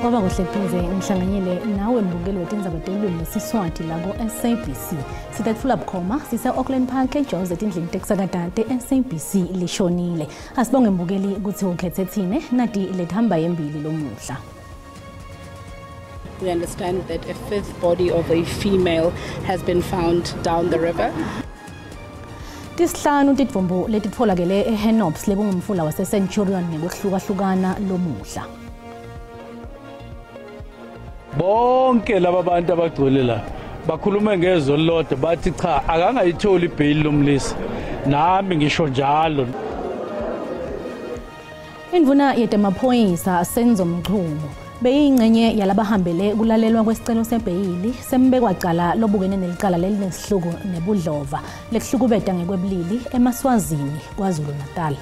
Ngoba kuhle kuze ngihlanganyele nawe mbukeli wetindzaba telulwimi lesiSwati la ku-SABC. Sitetfula bukhoma sise-Auckland Park eJozi etindlini tekusakata te-SABC lishonile. Asibonge mbukeli ukuthi ukhetse thine nati lethamba yembili lomuhla. We understand that a fifth body of a female has been found down the river. Tisihlanu titfombo letitfolakele eHenops lekungumfula wase-Centurion ngekuhlukahlukana lomuhla. Bonke laba bantu abagcwele la bakhuluma ngezwe lodwa bathi cha akangayitholi ibhayili lomlisi nami ngisho njalo. Indvuna yetemaphoyisa Senzo Mchunu beyingcenye yalabahambele kulalelwa kwesicelo sebhayili sembekwa cala lobukene nelicala lelinesihloko nebudlova lekuhlukubeta ngekwebulili eMaswazini KwaZulu Natal.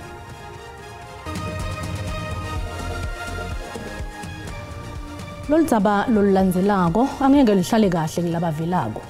Loludzaba lolulandzelako angeke lihlale kahle kulabavelako.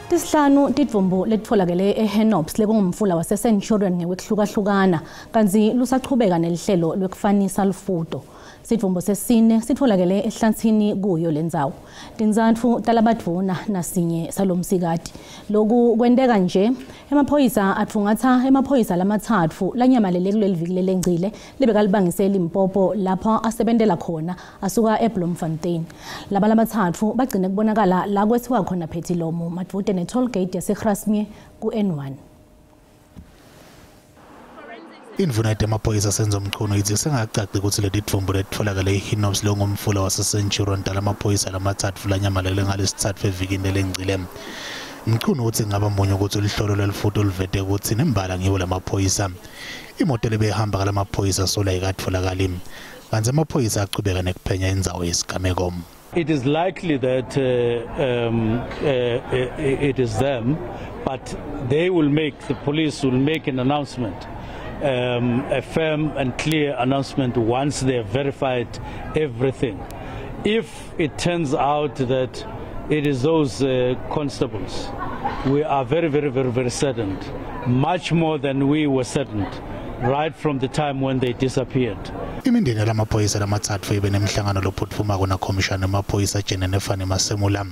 Tisihlanu titfombo letitfolakele eHenops lekungumfula wase-Centurion ngekuhlukahlukana kanti lusachubeka nelihlelo lwekufanisa lufuto. Sitfombo sesine sitfolakele ehlantsini kuyo lendzawo. Tindzatfu talabadvuna nasinye salomsikati. Loku kwenteka nje emaphoyisa atfungatsa emaphoyisa lamatsatfu lanyamalele kuleliviki lelengcile libekalibangise Limpopo lapha asebentela khona asuka eBloemfontein. Laba lamatsatfu bagcine kubonakala la kwethiwa khona Phetilomo madvute ne-toll gate yaseGrasmere ku-N1. Indvuna yetemaphoyisa Senzo Mchunu ithi sengacaci ukuthi leli thumbu letitfolakele eHenops lengumfula wase-Centurion talamaphoyisa lamatsatfu lanyamalele ngalesitsatfu evikini lelengcile. Mchunu uthi ngaba munye ukuthi ulihlolo lwelifuto oluvete ukuthi nembala ngiwo lamaphoyisa. Imoto lebehamba kalamaphoyisa sola ikatfolakali. Kanti amaphoyisa achubeka nekuphenya indzawo yesigameko. It is likely that it is them, but the police will make an announcement. A firm and clear announcement once they have verified everything. If it turns out that it is those constables, we are very saddened, much more than we were saddened right from the time when they disappeared. Imindeni yalamaphoyisa lamatsatfu ibe nemhlangano lophutfumako na commission yamaphoyisa Jenenefane Masemula.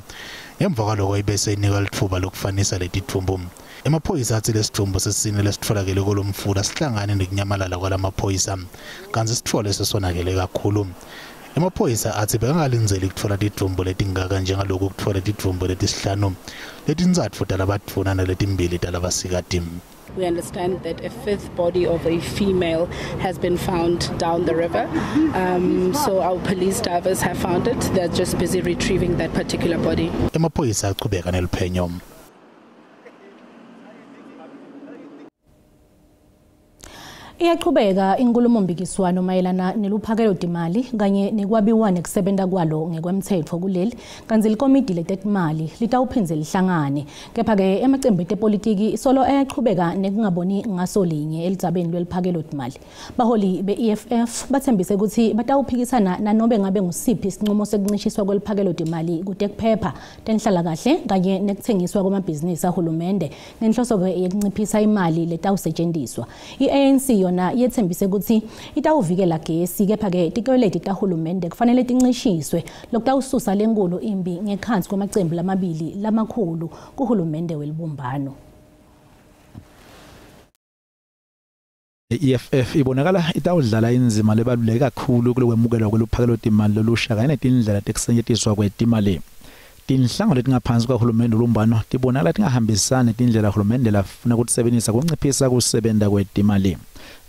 Ngemva kwalokho ibese inika lithuba lokufanisa leti thumbu. Emaphoyisa athi lesithumbu sesine lesitfolakele kolomfula sihlangane nekunyamalala kwalamaphoyisa kanti sithole sesonakele kakhulu. Emaphoyisa athi bekangalindzeli ukutfola tithumbu letingaka njengalokhu ukutfola tithumbu letisihlanu letindzatfu talabadvuna naletimbili talabasikati. We understand that a fifth body of a female has been found down the river. So our police divers have found it. They're just busy retrieving that particular body. Emaphoyisa achubeka neliphenyo. Iyachubeka inkulumo-mpikiswano mayelana neluphakelo timali kanye nekwabiwa nekusebenta kwalo ngekwemtsetfo kuleli kanti likomidi letetimali litawuphindze lihlangane. Kepha-ke emacembu etepolitiki solo ayachubeka nekungaboni ngaso linye elidzabeni lweliphakelo timali. Baholi be-EFF bathembise ukuthi batawuphikisana nanobe ngabe ngusiphi isinqumo sekuncishiswa kweliphakelo timali kutekuphepha tenhlalakahle kanye nekuthengiswa kwamabhizinisi ahulumende ngenhloso-ke yekunciphisa imali letawusetjentiswa. I-ANC yona yethembise ukuthi itawuvikela gesi kepha-ke tikweleti tahulumende kufanele tincishiswe lokutawususa lenkulu imbi ngekhansi kwamacembu lamabili lamakhulu kuhulumende welibumbano. EFF ibonakala itawudlala inzima lebaluleke kakhulu kulokwemukelwa kweluphakelo timali lolusha kanye netindlela tekusetjentiswa kwetimali. Tinhlangano letingaphansi kahulumende ulumbano tibonakala tingahambisani netindlela uhulumende lafuna kutisebenzisa kunciphisa kusebenta kwetimali.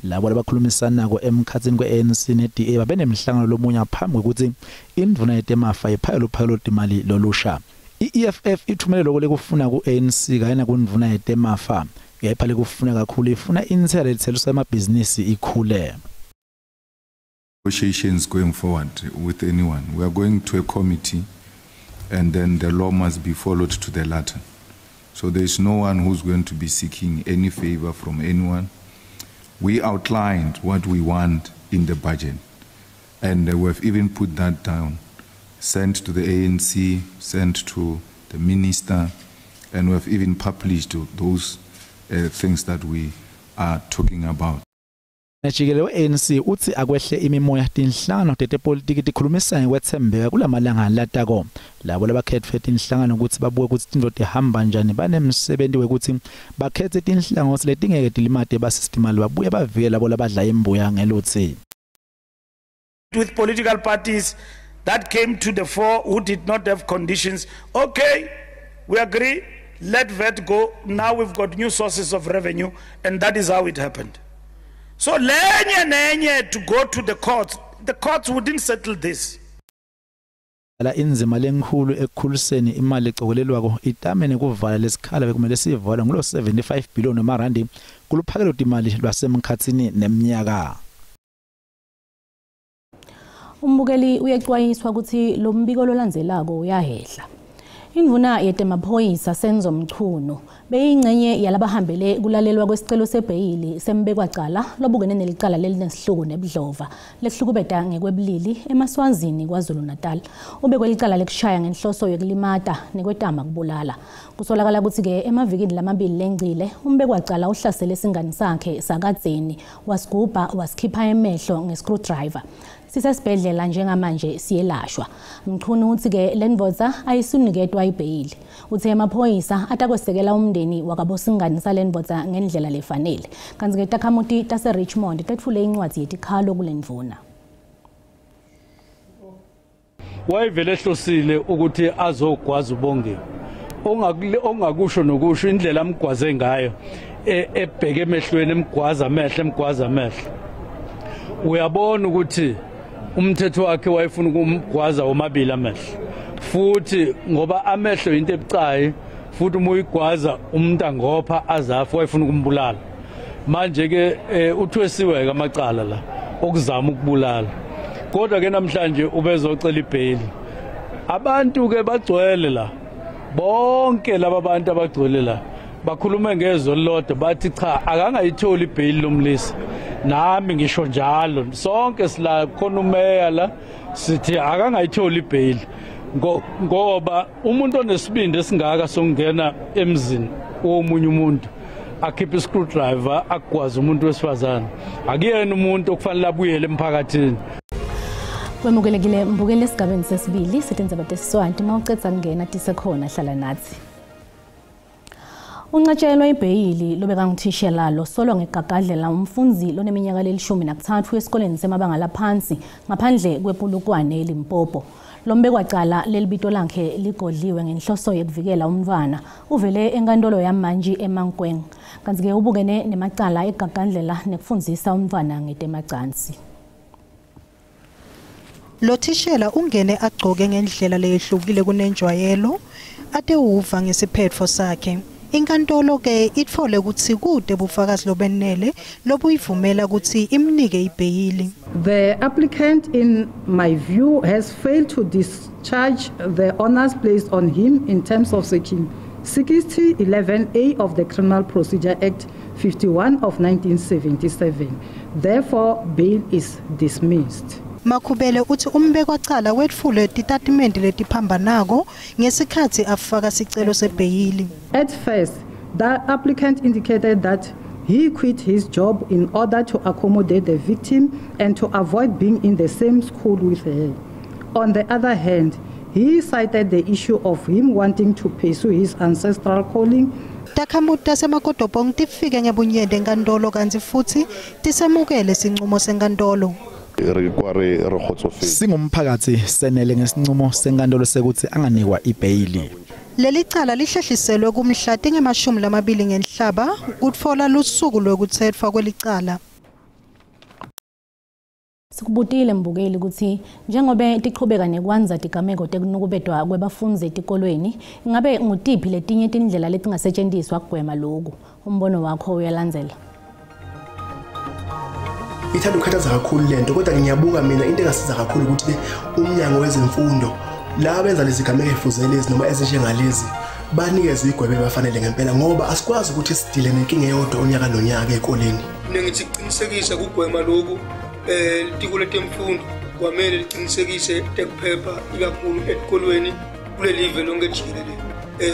Labo labakhulumisanako emkhatsini kwe-ANC ne-DA babenemhlangano lomunye ngaphambi kokuthi indvuna yetemafa iphaya luphakelo timali lolusha. I-EFF ithumele lokho lekufuna ku-ANC kanye nakundvuna yetemafa. Kepha lekufuna kakhulu ifuna intsela letseluswa emabhizinisi ikhule. Negotiations going forward with anyone. We are going to a committee and then the law must be followed to the letter. So there is no one who's going to be seeking any favor from anyone. We outlined what we want in the budget, and we have even put that down, sent to the ANC, sent to the minister, and we have even published those things that we are talking about. Najikele we-ANC uthi akwehle imimoya tinhlangano tetepolitiki tikhulumisana kwethembeka kulamalanga latako labo labakhetfwe tinhlangano ukuthi babuke ukuthi into ihamba njani banemsebenzi wekuthi bakhethe tinhlangano letingeke dilimate basistemali babuye bavikela labo labadla imbuya ngelutsi. With political parties that came to the fore who did not have conditions, okay, we agree, let VAT go. Now we've got new sources of revenue, and that is how it happened. So lenye to go to the courts wouldn't settle this. La inzima lenkhulu ekukhuliseni imali ecokelelwako itamene kuvala lesikhala bekumele sivala ngulo 75 billion emarandi kuluphakelo timali lwasemkhatsini neminyaka. Umbukeli uyexwayiswa ukuthi lo mbiko lolandzelako uyahehla. Indvuna yetemaphoyisa Senzo Mchunu beyingcenye yalabahambele kulalelwa kwesicelo sebheyili sembekwacala lobukene nelicala lelinesihloko nebudlova lehlukubeta ngekwebulili eMaswazini KwaZulu-Natal ubekwe licala lekushaya ngenhloso yokulimata nekwetama kubulala kusolakala ukuthi ke emavikini lamabili lengcile umbekwacala uhlasele isingani sakhe sakadzeni wasigubha wasikhipha emehlo ngescrewdriver sisesibhedlela njengamanje siyelashwa. Mchunu uthi ke lenvodza ayisuniketwa ibheyili. Uthe amaphoyisa atakwesekela umndeni wakabosingani salenvodza ngendlela lefanele. Kanti ke takhamuti tase Richmond tetfule incwadi yetikhalo kulendvuna. Wayevele ehlosile ukuthi azogwaza ubonge. Ongakusho nokusho indlela amgwaze ngayo ebheke emehlweni emgwaza amehlo. Uyabona ukuthi umthetho wakhe wayefuna ukumgwaza omabili amehlo futhi ngoba amehlo into ebucayi futhi uma uyigwaza umuntu angopha azafu wayefuna ukumbulala manje ke uthwesiwe amacala la okuzama ukubulala kodwa ke namhlanje ubezocela ibheli abantu ke bagcwele la bonke laba bantu abagcwele la bakhuluma ngezwe lodwa bathi cha akangayitholi ibheli lomlisi nami ngisho njalo sonke sila khona umeya la sithi akangayitholi ibheli ngoba umuntu onesibindi esingaka sokungena emzini omunye umuntu akhipha iscrewdriver akwazi umuntu wesifazana akuyena umuntu okufanele abuyele emphakathini. Wemukelekile mbukele esigabeni sesibili sithenza batesiswanti mawucetha ngena tisekhona hlala nathi. Uncatshelwa ibheyili lobeka ngithisha lalo solo ngegagadlela umfundzi loneminyaka le-13 esikoleni semabanga laphansi ngaphandle kwepulukwane eLimpopo. Lombekwacala lelibito lakhe ligodliwe ngenhloso yokuvikela umntwana uvele enkantolo yamanje eMankweng. Kanti ke ubukene nemacala egagadlela nekufundzisa umntwana ngetemacansi. Lo thishela ungene agcoke ngendlela leyehlukile kunenjwayelo ate uva ngesiphetfo sakhe. Inkantolo ke itfole ukuthi kude bufakazi lobenele lobuyivumela ukuthi imnike ibheyili. The applicant, in my view, has failed to discharge the honors placed on him in terms of section 60(11)A of the Criminal Procedure Act 51 of 1977. Therefore, bail is dismissed. Makhubele uthi umbekwacala wetfule titatimende letiphambanako ngesikhathi afaka sicelo sebheyili. At first, the applicant indicated that he quit his job in order to accommodate the victim and to avoid being in the same school with her. On the other hand, he cited the issue of him wanting to pursue his ancestral calling. Takhamuti taseMakodopong tifike ngebunyende enkantolo kanti futhi tisemukele sinqumo senkantolo. Singumphakathi senele ngesinqumo senkantolo sekuthi anganikwa ibheyili. Leli cala lihlehliselwe kumhla tingemashumi ngenhlaba kutfola lusuku lwekuthethwa kwelicala. Sikubutile mbukeli ukuthi njengoba tiqhubeka nekwanza tigameko tekunukubedwa kwebafundzi etikolweni ingabe ngutiphi letinye tindlela letingasetshenziswa kugwema lokhu umbono wakho uyalandzela. Ithanda ukukhathaza kakhulu lento kodwa ngiyabuka mina into engasiza kakhulu ukuthi umnyango wezemfundo la benza lezi gameko efuzelezi noma ezinjengalezi banikeze igwebe bafanele ngempela ngoba asikwazi ukuthi sidile nenkinga eyodwa onyaka nonyaka ekoleni. Ngithi qinisekise kugwema lokhu litiko letemfundo kwamele liqinisekise tekuphepha ikakhulu esikolweni kule live lonke jikelele.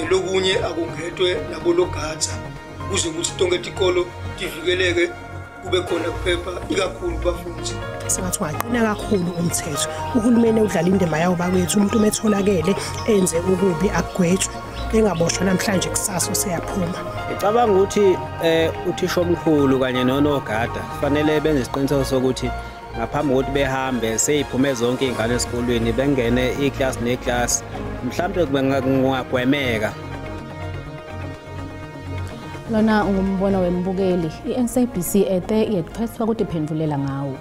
Lokunye akungethwe nabo logatha kuze ukuthi tonke itikolo tivikeleke kube khona kuphepha ikakhulu bafundi. Singathi waqina kakhulu umthetho. Uhulumeni udlala indima yawo bakwethu umuntu umetholakele enze ukubi agwetshwe engaboshwa namhlanje kusasa useyaphuma. Ngicabanga ukuthi uthisha omkhulu kanye nonogada kufanele benze isiqiniseko sokuthi ngaphambi kokuthi behambe seyiphume zonke izingane esikolweni bengene iclass neclass mhlawumbe kungagwemeka. Lona ngumbono wembukeli iSABC ete yetphethwa ukuthi iphendulela ngawo.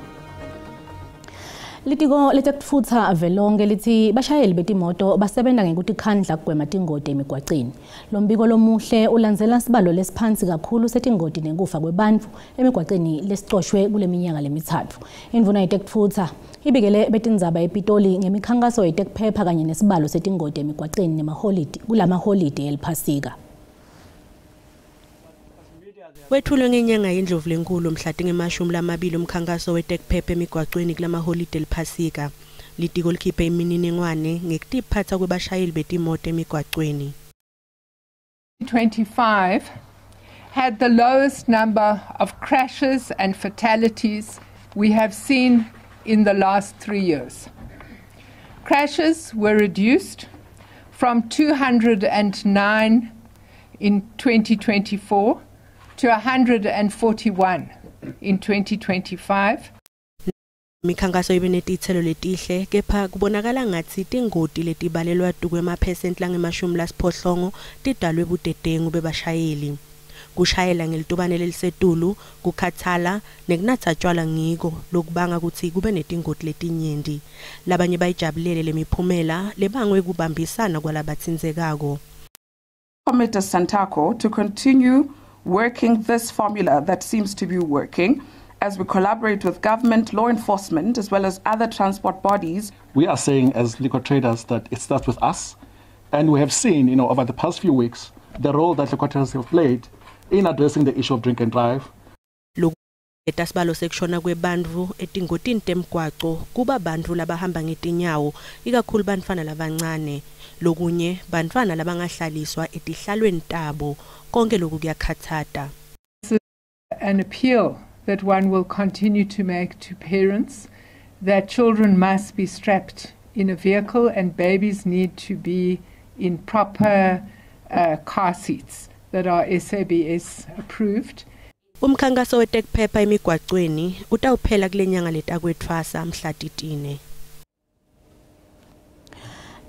Litiko letekutfutsa velonke lithi bashayeli betimoto basebenza ngekuthi khandla kugwema tingoti emigwaqeni. Lo mbiko lomuhle ulandzela sibalo lesiphansi kakhulu setingoti nekufa kwebantfu emigwaqeni lesicoshwe kule minyaka lemithatfu. Indvuna yetekutfutsa ibikele betindzaba ePitoli ngemikhankaso yetekuphepha kanye nesibalo setingoti emigwaqeni nemaholide kulamaholide eliphasika. Wethulwe ngenyanga yendlovu lenkulu mhla ngemashumi lamabili umkhankaso wetekuphepha emigwaqweni kulamaholide eliphasika. Litiko likhiphe imininingwane ngekutiphatsa kwebashayeli betimoto emigwaqweni. 2025 had the lowest number of crashes and fatalities we have seen in the last 3 years. Crashes were reduced from 209 in 2024 to 141 in 2025. Mikhankaso ibenetithelo letihle kepha kubonakala ngathi tingoti letibalelwa kwema% langemashumi lasiphohlongo tidalwe budedengu bebashayeli. Kushayela ngelitubane lelisetulu, kukhathala nekunatha tshwala ngiko lokubanga ukuthi kube netingoti letinyenti. Labanye bayijabulele lemiphumela lebangwe kubambisana kwalabatsinzekako. Commit Santaco to continue working this formula that seems to be working as we collaborate with government, law enforcement, as well as other transport bodies. We are saying as liquor traders that it starts with us, and we have seen, over the past few weeks, the role that liquor traders have played in addressing the issue of drink and drive. Etasibalo sekshona kwebantfu etingotini temgwaco kuba bantfu labahamba ngetinyawo ikakhulu bantfwana labancane lokunye bantfwana labangahlaliswa etihlalweni tabo konke lokhu kuyakhathata. An appeal that one will continue to make to parents that children must be strapped in a vehicle and babies need to be in proper car seats that are SABS approved. Umkhankaso wetekuphepha emigwaqweni utawuphela kulenyanga letakwetfasa mhla 13.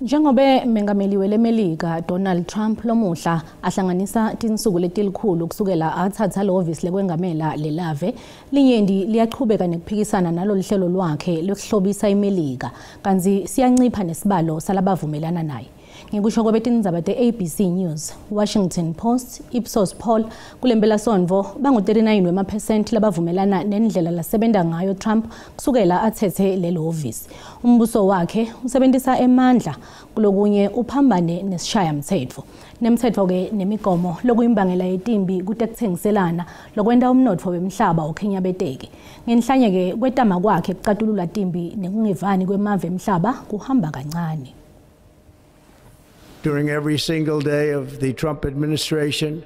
Njengobe mengameli welemelika Donald Trump lomuhla ahlanganisa tinsuku letilikhulu kusukela athatha lehovisi lekwengamela lelave, linyendi liyachubeka nekuphikisana nalo lihlelo lwakhe lokuhlobisa imelika kanzi siyancipha nesibalo salabavumelana naye. Ngikusho kwebetindzaba te-ABC News, Washington Post, Ipsos poll kulembela sonvo bangu-39 wema% labavumelana nendlela lasebenta ngayo Trump kusukela athethe lelo hovisi. Umbuso wakhe usebenzisa emandla kulokunye uphambane nesishaya mthetho. Nemthetho ke nemigomo lokuyimbangela yetimbi kutekuthengiselana lokwenda umnotfo wemhlaba okhenyabeteke. Ngenhlanye ke kwetama kwakhe kucatulula timbi nekungevani kwemave emhlaba kuhamba kancane. During every single day of the Trump administration,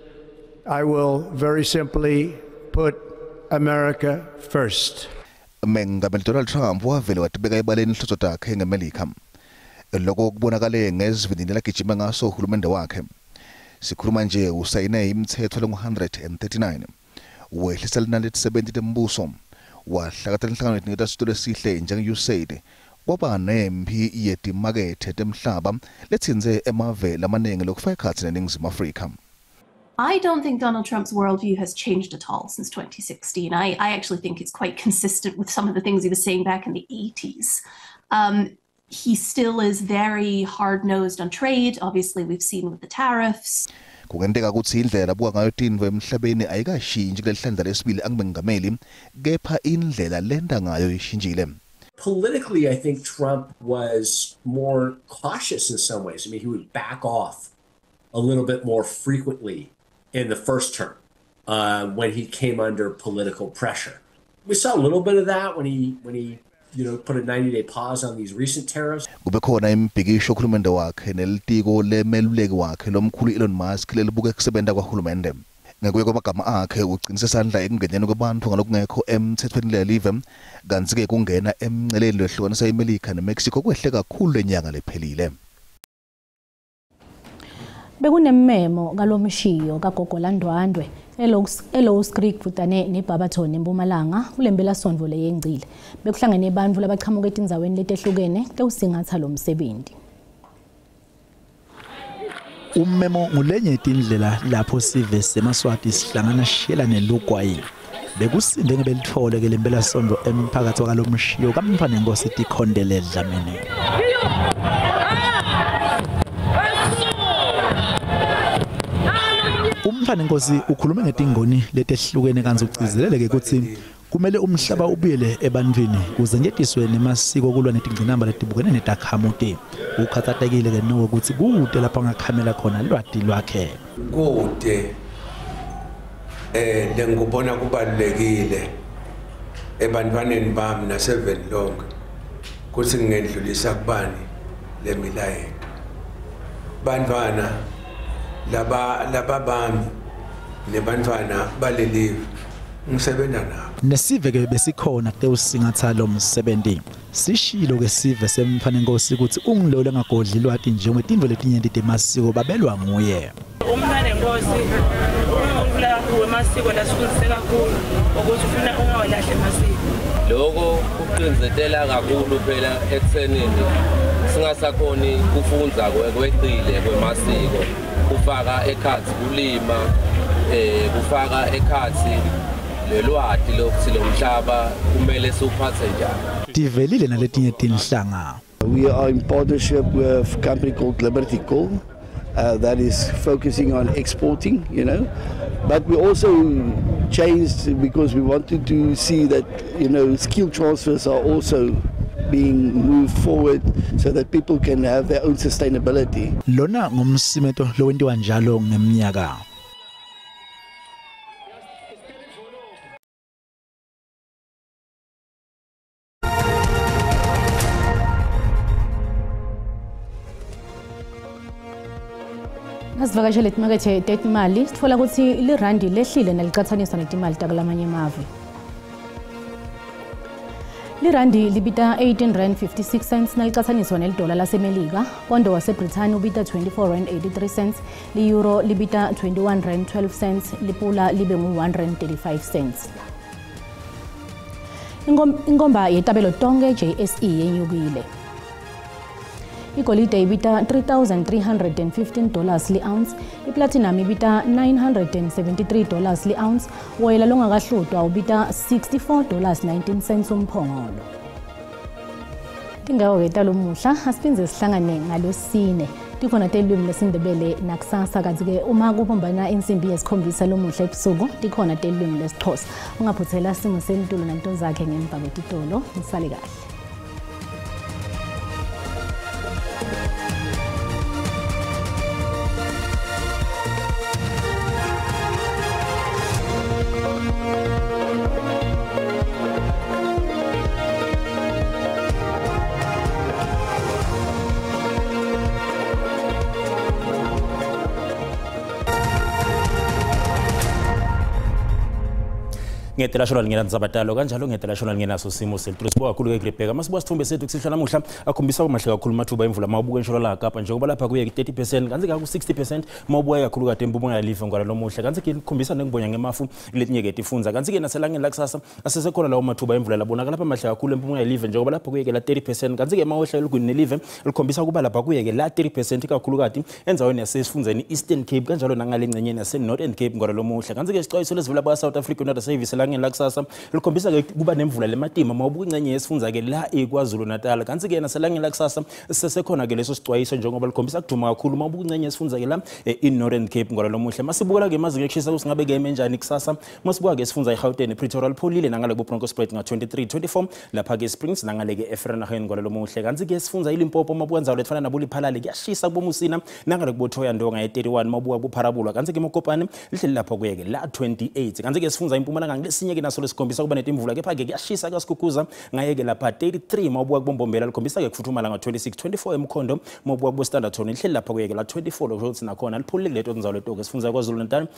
I will very simply put America first. Mengameli Donald Trump wavele watibeka ebaleni inhloso takhe ngemelika. Lokho kubonakale ngesivinini lagijima ngaso uhulumende wakhe. Sikhuluma nje usayine imithetho lengu-139. Wehlisa linani letisebenti tembuso. Wahlakatela inhlangano eniketa sitolo esihle njenge-USAID. Kwaba nempi yetimakethe temhlaba letsinze emave lamaningi lokufaka ikhatsi neNingizimu Afrika. I don't think Donald Trump's worldview has changed at all since 2016. I actually think it's quite consistent with some of the things he was saying back in the 80s. He still is very hard-nosed on trade. Obviously, we've seen with the tariffs. Kungenteka ukuthi indlela buka ngayo tindvo emhlabeni ayikashintshi kulehlandla lesibili angumengameli, kepha indlela lenda ngayo ishintshile. Politically, I think Trump was more cautious in some ways. I mean, he would back off a little bit more frequently in the first term when he came under political pressure. We saw a little bit of that when he put a 90-day pause on these recent tariffs. Kubekhona impikisho kuhulumende wakhe nelitiko lemeluleki wakhe lomkhulu Elon Musk lelibuka kusebenta kwahulumende. ngekuye kwamagama akhe uqinisa isandla ekungeneni kwabantu ngalokungekho emthethweni lelive kanti ke kungena emnceleni lehlukanisa iMelika neMexico kwehle kakhulu lenyanga lephelile. Bekunemmemo kalomshiyo kaGogo Landwandwe eLows Creek kutane neBarberton eMpumalanga kulembela sonto leyengcile. Bekuhlangene abantu labaqhamuka etindzaweni letehlukene tewusingatha lo msebenzi. Ummemo ngulenye itindlela lapho sive seMaswati sihlangana shela nelugwayi. Bekusinde ngebelithole ke lembela sonto emphakathi wakalomshiyo kaMfana Nkosi Tikhondele Dlamini. Umfana Nkosi ukhuluma ngetingoni letehlukene kanti ucizeleleke ukuthi kumele umhlaba ubuyele ebantwini kuze ngetiswe nemasiko kulwa netingcinamba letibukene netakhamuti. Ukhathatekile ke nokuthi kude lapha ngakhamela khona lwati lwakhe. Kude ngikubona kubalekile ebantwaneni bami naseven long kuthi ngendlulisa kubani lemilayelo. Bantwana laba bami nebantwana balelive ngisebenza nabo. Nesive ke besikhona tewusingatha lo msebenzi. Sishilo ke sive seMfana Nkosi ukuthi ungilole ngagodli lwati njengoba tindvo letinyenti temasiko babelwa nguye. Umfana Nkosi ungula wemasiko lasifundise kakhulu ukuthi ufuna ungawalahle amasiko. Lokho kuqinzetela kakhulu phela ekuthenini singasakhoni kufunza kweqile kwemasiko. Kufaka ekhathi kulima kufaka ekhathi lelwati lokuthi lo mhlaba kumele siuphathe njani. Tivelile naletinye tinhlanga. We are in partnership with a company called Liberty Coal that is focusing on exporting, you know. But we also changed because we wanted to see that, you know, skill transfers are also being moved forward so that people can have their own sustainability. Lona ngumsimeto lo wentiwa njalo ngeminyaka. Asivakashele emakethe tetimali sitfola ukuthi lirandi lehlile nalicathaniswa netimali takulamanye emave. Lirandi libita 18.56 cents nalicathaniswa nelidola laseMelika, pondo waseBrithani ubita 24.83 cents, li-euro libita 21.12 cents, lipula libe ngu1.35 cents. Inkomba yetabelo tonke JSE yenyukile. Igolide ibita $3,315 li-ounce, iplatinum ibita $973 li-ounce, woyela longakahlutwa ubita $64.19 umphongolo. Tingawo-ke talomuhla asiphinze sihlangane ngalosine. Tikhona telwimi lesindebele nakusasa kanti-ke uma kubumbana insimbi yesikhombisa lomuhla ebusuku tikhona telwimi lesixhosa. Ungaphuthela simo selitulo nanto zakhe ngemva kwetitolo. Nisale kahle. Ngetelational ngena nzabatalo kanjalo ngetelational ngena so simo selitro sibuka kakhulu ke Gripeka masibuka sithombe sethu kusihla namuhla akhombisa kumahle kakhulu mathuba emvula mawubuka ensholo la Kapa njengoba lapha kuye 30% kanti ku 60% mawubuka kakhulu kade empuma yalive ngala lomuhle kanti ke ikhombisa nengibonga ngemafu letinye ke tifunza kanti ke naselangeni la kusasa asesekhona lawo mathuba emvula labonaka lapha mahle kakhulu empuma yalive njengoba lapha kuye ke la 30% kanti ke mawehla elugwini nelive likhombisa kuba lapha kuye ke la 30% kakhulu kade enzaweni yasesifunzeni Eastern Cape kanjalo nangale ngcenyeni yase Northern Cape ngala lomuhle kanti ke isixwayiso lesivula ba South Africa Weather Service langeni la kusasa likhombisa ke kuba nemvula lematima mawubuka ingcenye yesifunza ke la eKwaZulu Natal kanti ke naselangeni la kusasa sesekhona ke leso sicwayiso njengoba likhombisa kuduma kakhulu mawubuka ingcenye yesifunza ke la in Northern Cape ngalo lomuhle masibuka ke mazi ke kushisa usingabe ke menjani kusasa masibuka ke sifunza eGauteng Pretoria lipholile nangale ku Bronkhorstspruit nga 23-24 lapha ke Springs nangale ke Efrenaghen ngalo lomuhle kanti ke sifunza iLimpopo mabuka nzawo lefana nabuliphalale kuyashisa kubomusina nangale kuBothoya Ndonga 31 mabuka kuPharabulwa kanti ke Mokopane lihle lapha kuye ke la 28 kanti ke sifunza impumalanga ngile lesinye ke naso lesikhombisa kuba netimvula kepha ke kuyashisa kaSkhukhuza ngayeke lapha 33 mawubuka kubombombela likhombisa ke kufuthumala nga26 24 emkhondo mawubuka kubo Standerton ihleli lapha kuyeke la 24 lokho ukuthi nakhona liphulile leto nzawo leto ke sifunza kwaZulu Natal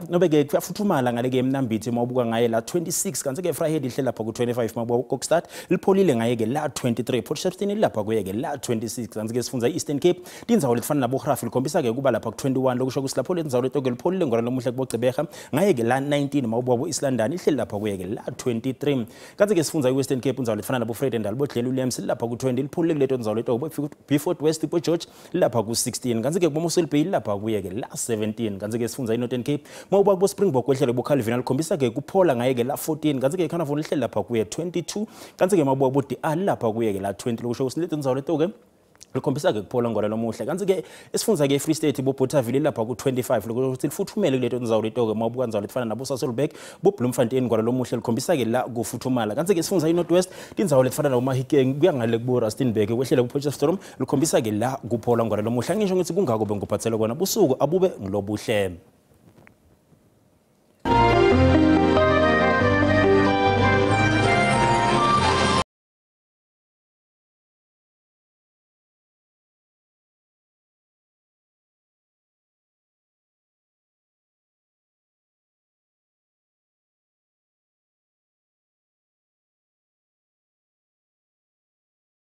nobe ke kuyafuthumala ngale ke emnambithi mawubuka ngaye la 26 kanti ke Vryheid ihleli lapha ku25 mawubuka Kokstad lipholile ngayeke la 23 Port Shepstone lapha kuyeke la 26 kanti ke sifunza Eastern Cape tinzawo letifana nabo Graaf likhombisa ke kuba lapha ku21 lokusho ukuthi lapho lenzawo leto ke lipholile ngora lomuhle kubo Gqeberha ngayeke la 19 mawubuka ku East London ihleli lapha kuyeke la 23 kanti ke sifunza iWestern Cape inzawo letifana nabo Vredendal bodlela uLems lapha ku20 lipholile kuleto nzawo leto Beaufort West ku George lapha ku16 kanti ke kubo Mossel Bay lapha kuyeke la 17 kanti ke sifunza iNorthern Cape mawubuka kubo Springbok kwehlele bo Calvin likhombisa ke kuphola ngayeke la 14 kanti ke Carnival ihleli lapha kuye 22 kanti ke mawubuka bo DA lapha kuyeke la 20 lokusho ukuthi leto nzawo leto ke likhombisa ke kuphola ngora lomuhle kanti ke esifunza ke Free State bo Bothaville lapha ku25 lokuthi lifuthumele kuleto nzawo leto ke mawubuka nzawo lefana nabo Sasolburg bo Bloemfontein ngora lomuhle likhombisa ke la kufuthumala kanti ke sifunza iNorth West tinzawo lefana nabo Mahikeng kuya ngale kubo Rustenburg kwehlele ku Potchefstroom likhombisa ke la kuphola ngora lomuhle ngisho ngithi kungako benguphathele kona busuku abube ngilobuhle